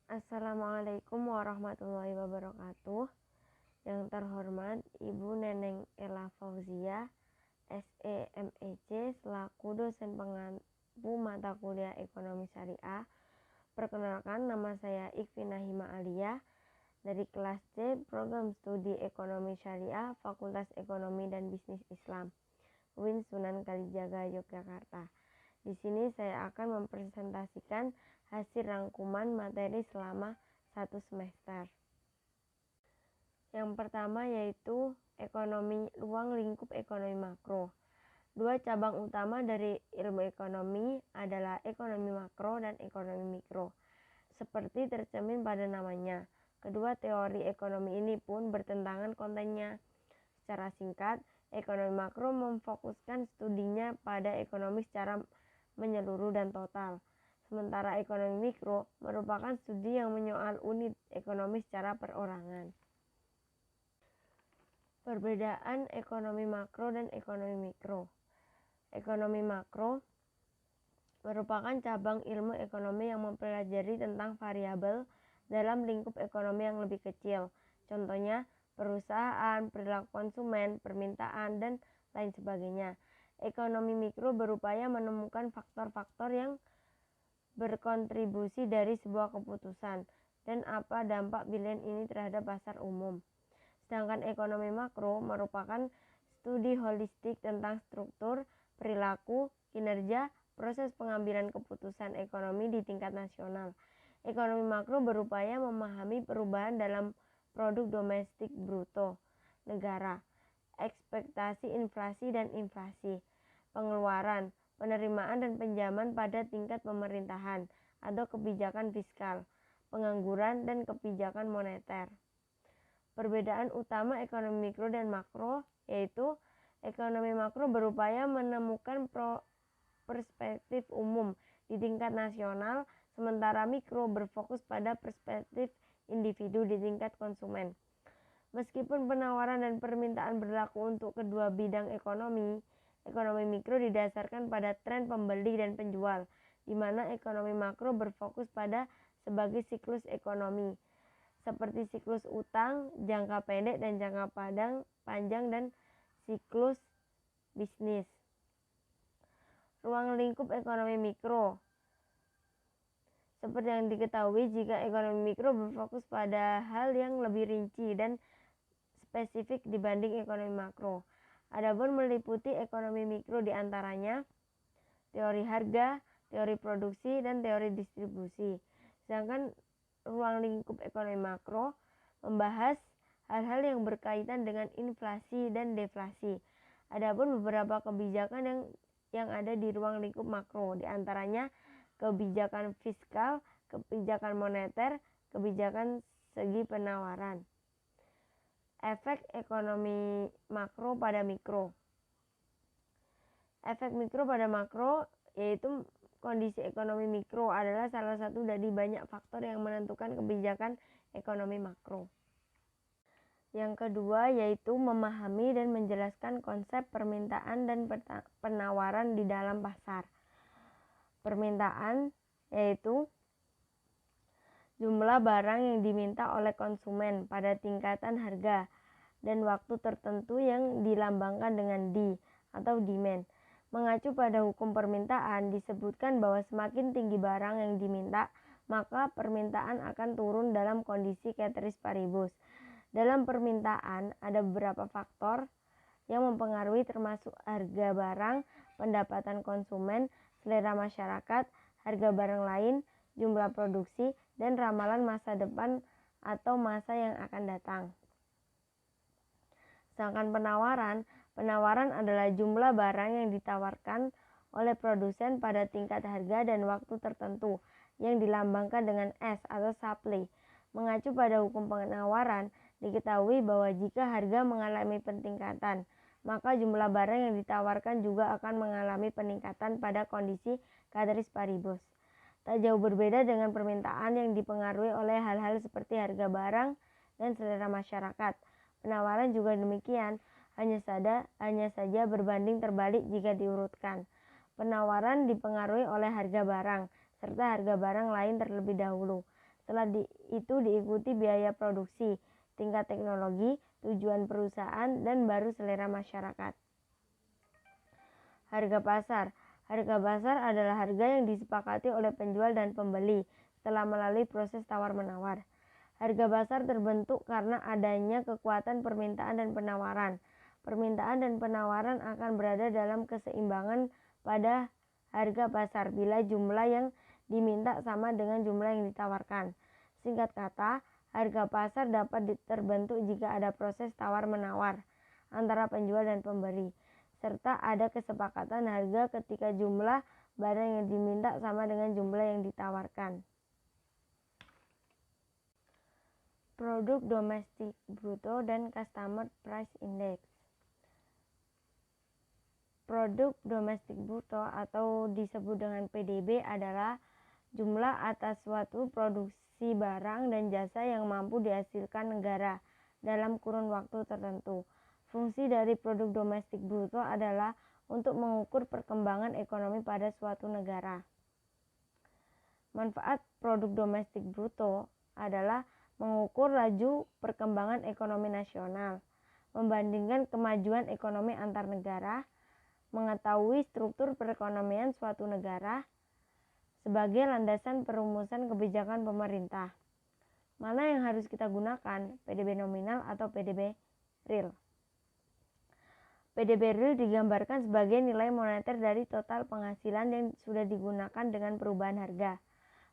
Assalamualaikum warahmatullahi wabarakatuh. Yang terhormat Ibu Neneng Ella Fauzia, SEMEC, selaku dosen pengampu mata kuliah Ekonomi Syariah. Perkenalkan, nama saya Ikfi Nahima Alia dari kelas C, Program Studi Ekonomi Syariah, Fakultas Ekonomi dan Bisnis Islam, UIN Sunan Kalijaga, Yogyakarta. Di sini saya akan mempresentasikan hasil rangkuman materi selama 1 semester. Yang pertama yaitu ruang lingkup ekonomi makro. Dua cabang utama dari ilmu ekonomi adalah ekonomi makro dan ekonomi mikro. Seperti tercermin pada namanya, kedua teori ekonomi ini pun bertentangan kontennya. Secara singkat, ekonomi makro memfokuskan studinya pada ekonomi secara menyeluruh dan total. Sementara ekonomi mikro merupakan studi yang menyoal unit ekonomi secara perorangan. Perbedaan ekonomi makro dan ekonomi mikro. Ekonomi makro merupakan cabang ilmu ekonomi yang mempelajari tentang variabel dalam lingkup ekonomi yang lebih kecil. Contohnya, perusahaan, perilaku konsumen, permintaan, dan lain sebagainya. Ekonomi mikro berupaya menemukan faktor-faktor yang berkontribusi dari sebuah keputusan dan apa dampak pilihan ini terhadap pasar umum. Sedangkan ekonomi makro merupakan studi holistik tentang struktur, perilaku, kinerja, proses pengambilan keputusan ekonomi di tingkat nasional. Ekonomi makro berupaya memahami perubahan dalam produk domestik bruto negara, ekspektasi inflasi dan inflasi, pengeluaran, penerimaan dan pinjaman pada tingkat pemerintahan atau kebijakan fiskal, pengangguran dan kebijakan moneter. Perbedaan utama ekonomi mikro dan makro yaitu ekonomi makro berupaya menemukan perspektif umum di tingkat nasional, sementara mikro berfokus pada perspektif individu di tingkat konsumen. Meskipun penawaran dan permintaan berlaku untuk kedua bidang ekonomi, ekonomi mikro didasarkan pada tren pembeli dan penjual, di mana ekonomi makro berfokus pada sebagai siklus ekonomi, seperti siklus utang, jangka pendek dan jangka panjang dan siklus bisnis. Ruang lingkup ekonomi mikro. Seperti yang diketahui, jika ekonomi mikro berfokus pada hal yang lebih rinci dan spesifik dibanding ekonomi makro. Adapun meliputi ekonomi mikro diantaranya teori harga, teori produksi, dan teori distribusi. Sedangkan ruang lingkup ekonomi makro membahas hal-hal yang berkaitan dengan inflasi dan deflasi. Adapun beberapa kebijakan yang ada di ruang lingkup makro, diantaranya kebijakan fiskal, kebijakan moneter, kebijakan segi penawaran. Efek ekonomi makro pada mikro. Efek mikro pada makro yaitu kondisi ekonomi mikro adalah salah satu dari banyak faktor yang menentukan kebijakan ekonomi makro. Yang kedua yaitu memahami dan menjelaskan konsep permintaan dan penawaran di dalam pasar. Permintaan yaitu jumlah barang yang diminta oleh konsumen pada tingkatan harga dan waktu tertentu yang dilambangkan dengan D atau demand. Mengacu pada hukum permintaan, disebutkan bahwa semakin tinggi barang yang diminta, maka permintaan akan turun dalam kondisi ceteris paribus. Dalam permintaan, ada beberapa faktor yang mempengaruhi termasuk harga barang, pendapatan konsumen, selera masyarakat, harga barang lain, jumlah produksi, dan ramalan masa depan atau masa yang akan datang. Sedangkan penawaran adalah jumlah barang yang ditawarkan oleh produsen pada tingkat harga dan waktu tertentu yang dilambangkan dengan S atau supply. Mengacu pada hukum penawaran, diketahui bahwa jika harga mengalami peningkatan, maka jumlah barang yang ditawarkan juga akan mengalami peningkatan pada kondisi ceteris paribus. Tak jauh berbeda dengan permintaan yang dipengaruhi oleh hal-hal seperti harga barang dan selera masyarakat. Penawaran juga demikian, hanya saja berbanding terbalik jika diurutkan. Penawaran dipengaruhi oleh harga barang, serta harga barang lain terlebih dahulu. Setelah itu diikuti biaya produksi, tingkat teknologi, tujuan perusahaan, dan baru selera masyarakat. Harga pasar. Harga pasar adalah harga yang disepakati oleh penjual dan pembeli setelah melalui proses tawar-menawar. Harga pasar terbentuk karena adanya kekuatan permintaan dan penawaran. Permintaan dan penawaran akan berada dalam keseimbangan pada harga pasar bila jumlah yang diminta sama dengan jumlah yang ditawarkan. Singkat kata, harga pasar dapat terbentuk jika ada proses tawar-menawar antara penjual dan pembeli, serta ada kesepakatan harga ketika jumlah barang yang diminta sama dengan jumlah yang ditawarkan. Produk domestik bruto dan Customer Price Index. Produk domestik bruto atau disebut dengan PDB adalah jumlah atas suatu produksi barang dan jasa yang mampu dihasilkan negara dalam kurun waktu tertentu. Fungsi dari produk domestik bruto adalah untuk mengukur perkembangan ekonomi pada suatu negara. Manfaat produk domestik bruto adalah mengukur laju perkembangan ekonomi nasional, membandingkan kemajuan ekonomi antar negara, mengetahui struktur perekonomian suatu negara sebagai landasan perumusan kebijakan pemerintah. Mana yang harus kita gunakan, PDB nominal atau PDB real? PDB real digambarkan sebagai nilai moneter dari total penghasilan yang sudah digunakan dengan perubahan harga.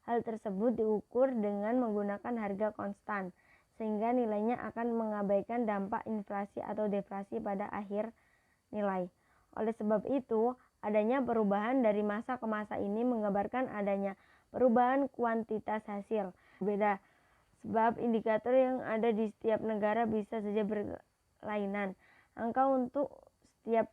Hal tersebut diukur dengan menggunakan harga konstan, sehingga nilainya akan mengabaikan dampak inflasi atau deflasi pada akhir nilai. Oleh sebab itu, adanya perubahan dari masa ke masa ini menggambarkan adanya perubahan kuantitas hasil. Berbeda, sebab indikator yang ada di setiap negara bisa saja berlainan. Angka untuk setiap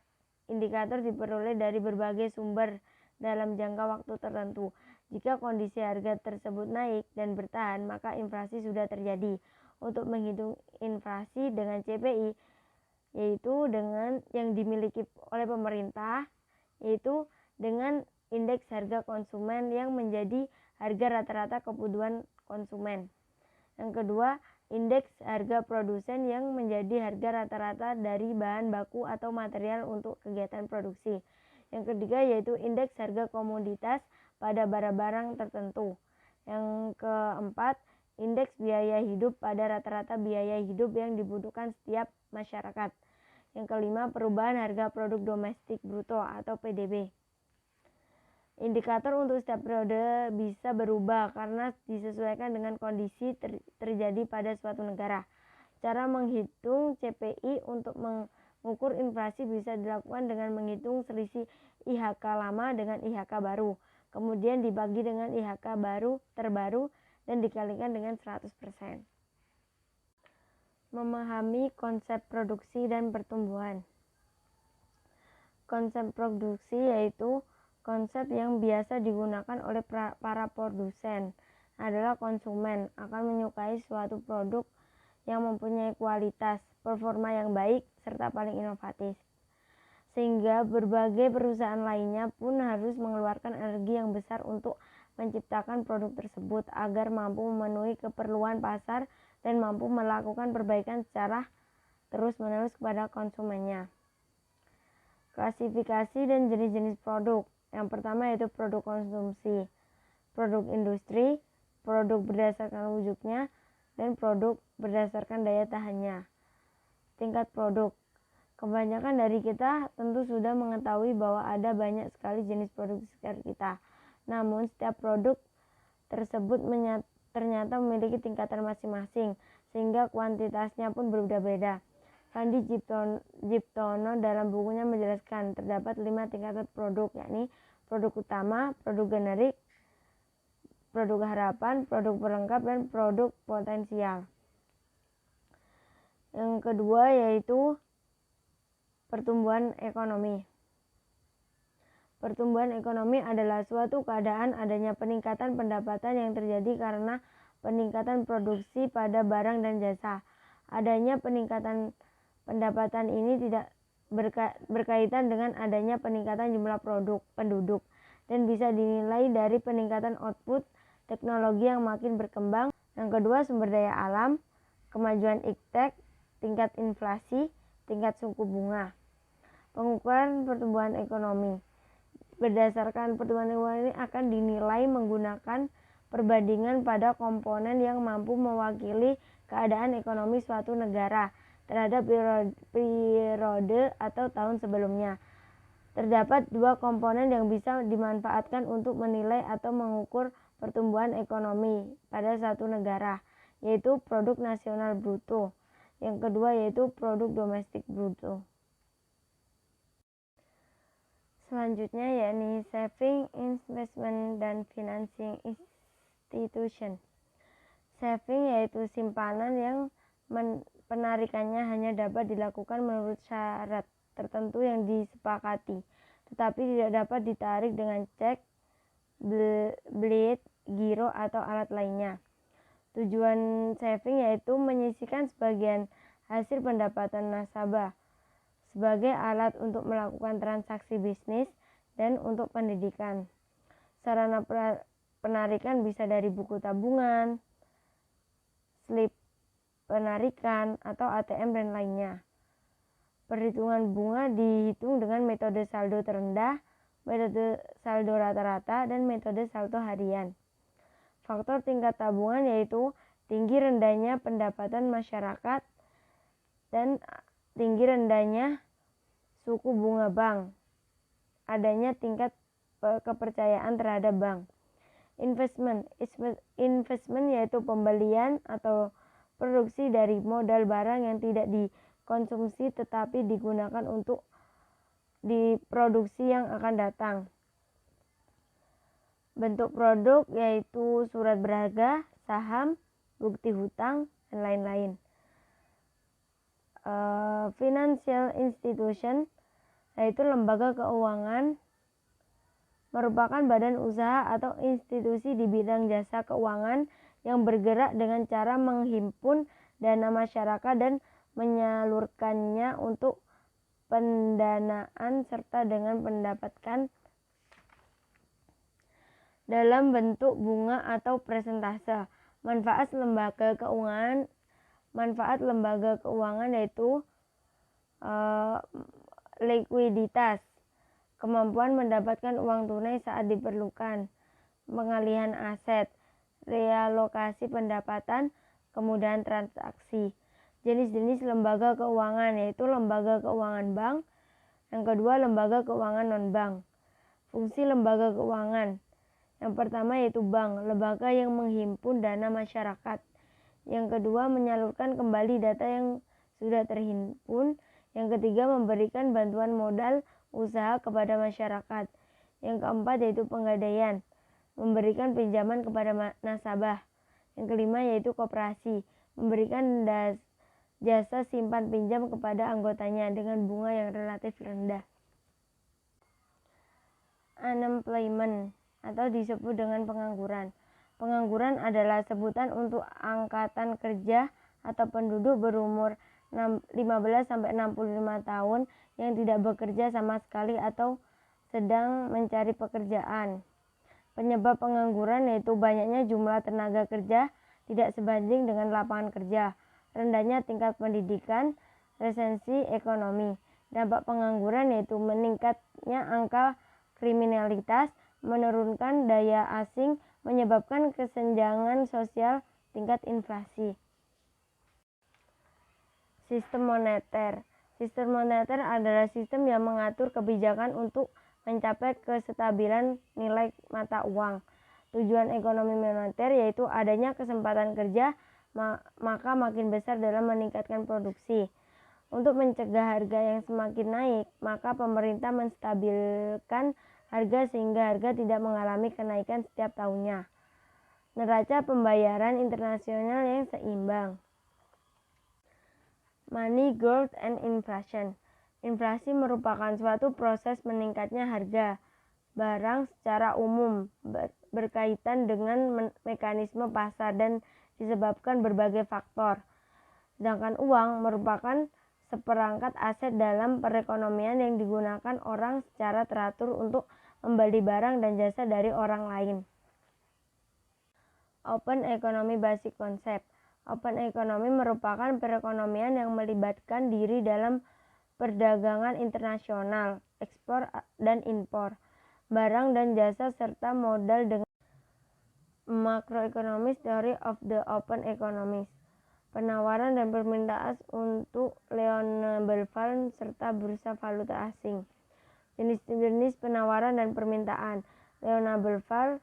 indikator diperoleh dari berbagai sumber dalam jangka waktu tertentu. Jika kondisi harga tersebut naik dan bertahan, maka inflasi sudah terjadi. Untuk menghitung inflasi dengan CPI, yaitu dengan yang dimiliki oleh pemerintah, yaitu dengan indeks harga konsumen yang menjadi harga rata-rata kebutuhan konsumen. Yang kedua, indeks harga produsen yang menjadi harga rata-rata dari bahan baku atau material untuk kegiatan produksi. Yang ketiga yaitu indeks harga komoditas pada barang-barang tertentu. Yang keempat, indeks biaya hidup pada rata-rata biaya hidup yang dibutuhkan setiap masyarakat. Yang kelima, perubahan harga produk domestik bruto atau PDB. Indikator untuk setiap periode bisa berubah karena disesuaikan dengan kondisi terjadi pada suatu negara. Cara menghitung CPI untuk mengukur inflasi bisa dilakukan dengan menghitung selisih IHK lama dengan IHK baru, kemudian dibagi dengan IHK terbaru dan dikalikan dengan 100%. Memahami konsep produksi dan pertumbuhan. Konsep produksi yaitu konsep yang biasa digunakan oleh para produsen adalah konsumen akan menyukai suatu produk yang mempunyai kualitas, performa yang baik, serta paling inovatif. Sehingga berbagai perusahaan lainnya pun harus mengeluarkan energi yang besar untuk menciptakan produk tersebut agar mampu memenuhi keperluan pasar dan mampu melakukan perbaikan secara terus-menerus kepada konsumennya. Klasifikasi dan jenis-jenis produk. Yang pertama yaitu produk konsumsi, produk industri, produk berdasarkan wujudnya, dan produk berdasarkan daya tahannya. Tingkat produk. Kebanyakan dari kita tentu sudah mengetahui bahwa ada banyak sekali jenis produk di sekitar kita. Namun setiap produk tersebut ternyata memiliki tingkatan masing-masing, sehingga kuantitasnya pun berbeda-beda. Fandi Jiptono dalam bukunya menjelaskan terdapat 5 tingkatan produk, yakni produk utama, produk generik, produk harapan, produk pelengkap, dan produk potensial. Yang kedua yaitu pertumbuhan ekonomi. Pertumbuhan ekonomi adalah suatu keadaan adanya peningkatan pendapatan yang terjadi karena peningkatan produksi pada barang dan jasa. Adanya peningkatan pendapatan ini tidak berkaitan dengan adanya peningkatan jumlah penduduk dan bisa dinilai dari peningkatan output teknologi yang makin berkembang. Yang kedua, sumber daya alam, kemajuan iptek, tingkat inflasi, tingkat suku bunga. Pengukuran pertumbuhan ekonomi. Berdasarkan pertumbuhan ekonomi ini akan dinilai menggunakan perbandingan pada komponen yang mampu mewakili keadaan ekonomi suatu negara terhadap periode atau tahun sebelumnya. Terdapat dua komponen yang bisa dimanfaatkan untuk menilai atau mengukur pertumbuhan ekonomi pada satu negara, yaitu produk nasional bruto. Yang kedua yaitu produk domestik bruto. Selanjutnya yakni saving, investment, dan financing institution. Saving yaitu simpanan yang penarikannya hanya dapat dilakukan menurut syarat tertentu yang disepakati, tetapi tidak dapat ditarik dengan cek, blit, giro, atau alat lainnya. Tujuan saving yaitu menyisihkan sebagian hasil pendapatan nasabah sebagai alat untuk melakukan transaksi bisnis dan untuk pendidikan. Sarana penarikan bisa dari buku tabungan, slip penarikan, atau ATM dan lainnya. Perhitungan bunga dihitung dengan metode saldo terendah, metode saldo rata-rata, dan metode saldo harian. Faktor tingkat tabungan yaitu tinggi rendahnya pendapatan masyarakat dan tinggi rendahnya suku bunga bank, adanya tingkat kepercayaan terhadap bank. Investment yaitu pembelian atau produksi dari modal barang yang tidak dikonsumsi tetapi digunakan untuk diproduksi yang akan datang. Bentuk produk yaitu surat berharga, saham, bukti hutang, dan lain-lain. Financial institution yaitu lembaga keuangan, merupakan badan usaha atau institusi di bidang jasa keuangan yang bergerak dengan cara menghimpun dana masyarakat dan menyalurkannya untuk pendanaan serta dengan mendapatkan dalam bentuk bunga atau persentase. Manfaat lembaga keuangan yaitu likuiditas, kemampuan mendapatkan uang tunai saat diperlukan, pengalihan aset, realokasi pendapatan, kemudahan transaksi. Jenis-jenis lembaga keuangan yaitu lembaga keuangan bank, yang kedua lembaga keuangan non-bank. Fungsi lembaga keuangan, yang pertama yaitu bank, lembaga yang menghimpun dana masyarakat. Yang kedua menyalurkan kembali data yang sudah terhimpun. Yang ketiga memberikan bantuan modal usaha kepada masyarakat. Yang keempat yaitu penggadaian, memberikan pinjaman kepada nasabah. Yang kelima yaitu koperasi, memberikan jasa simpan pinjam kepada anggotanya dengan bunga yang relatif rendah. Unemployment atau disebut dengan pengangguran. Pengangguran adalah sebutan untuk angkatan kerja atau penduduk berumur 15-65 tahun yang tidak bekerja sama sekali atau sedang mencari pekerjaan. Penyebab pengangguran yaitu banyaknya jumlah tenaga kerja tidak sebanding dengan lapangan kerja, rendahnya tingkat pendidikan, resesi ekonomi. Dampak pengangguran yaitu meningkatnya angka kriminalitas, menurunkan daya asing, menyebabkan kesenjangan sosial, tingkat inflasi. Sistem moneter. Sistem moneter adalah sistem yang mengatur kebijakan untuk mencapai kestabilan nilai mata uang. Tujuan ekonomi moneter yaitu adanya kesempatan kerja, maka makin besar dalam meningkatkan produksi. Untuk mencegah harga yang semakin naik, maka pemerintah menstabilkan harga sehingga harga tidak mengalami kenaikan setiap tahunnya. Neraca pembayaran internasional yang seimbang. Money, growth, and inflation. Inflasi merupakan suatu proses meningkatnya harga barang secara umum berkaitan dengan mekanisme pasar dan disebabkan berbagai faktor. Sedangkan uang merupakan seperangkat aset dalam perekonomian yang digunakan orang secara teratur untuk membeli barang dan jasa dari orang lain. Open Economy Basic Concept. Open Economy merupakan perekonomian yang melibatkan diri dalam perdagangan internasional, ekspor dan impor, barang dan jasa serta modal dengan Macroeconomics Theory of the Open Economies. Penawaran dan permintaan untuk Leonable Fund serta bursa valuta asing. Jenis-jenis penawaran dan permintaan. Leonable Fund,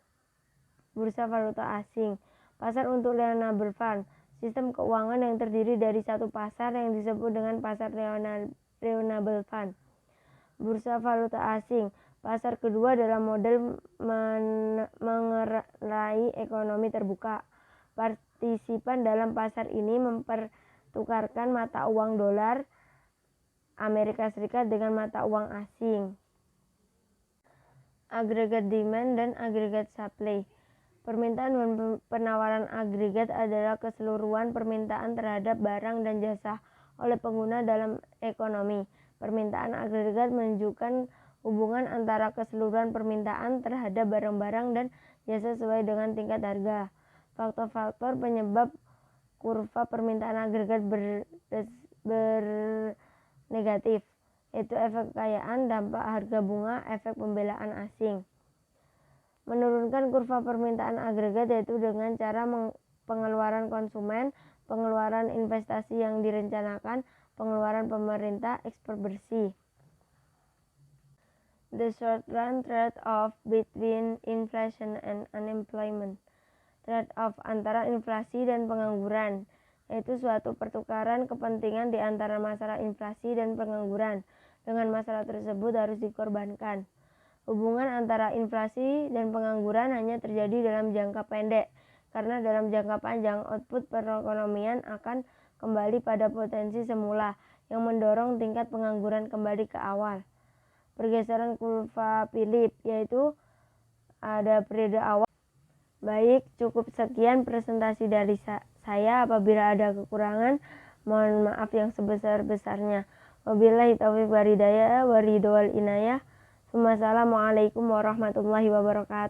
bursa valuta asing. Pasar untuk Leonable Fund, sistem keuangan yang terdiri dari satu pasar yang disebut dengan pasar Leonable Fund. Bursa valuta asing, pasar kedua dalam model mengerai ekonomi terbuka. Partisipan dalam pasar ini mempertukarkan mata uang dolar Amerika Serikat dengan mata uang asing. Aggregate demand dan aggregate supply. Permintaan dan penawaran agregat adalah keseluruhan permintaan terhadap barang dan jasa oleh pengguna dalam ekonomi. Permintaan agregat menunjukkan hubungan antara keseluruhan permintaan terhadap barang-barang dan jasa sesuai dengan tingkat harga. Faktor-faktor penyebab kurva permintaan agregat bernegatif, yaitu efek kekayaan, dampak harga bunga, efek pembelaan asing. Menurunkan kurva permintaan agregat yaitu dengan cara pengeluaran konsumen, pengeluaran investasi yang direncanakan, pengeluaran pemerintah, ekspor bersih. The short run trade-off between inflation and unemployment. Trade-off antara inflasi dan pengangguran, yaitu suatu pertukaran kepentingan di antara masalah inflasi dan pengangguran. Dengan masalah tersebut harus dikorbankan. Hubungan antara inflasi dan pengangguran hanya terjadi dalam jangka pendek, karena dalam jangka panjang output perekonomian akan kembali pada potensi semula yang mendorong tingkat pengangguran kembali ke awal. Pergeseran kurva Philip, yaitu ada periode awal. Baik, cukup sekian presentasi dari saya. Apabila ada kekurangan, mohon maaf yang sebesar-besarnya. Wabillahi taufiq wal hidayah wa ridho wal inayah. Wassalamualaikum warahmatullahi wabarakatuh.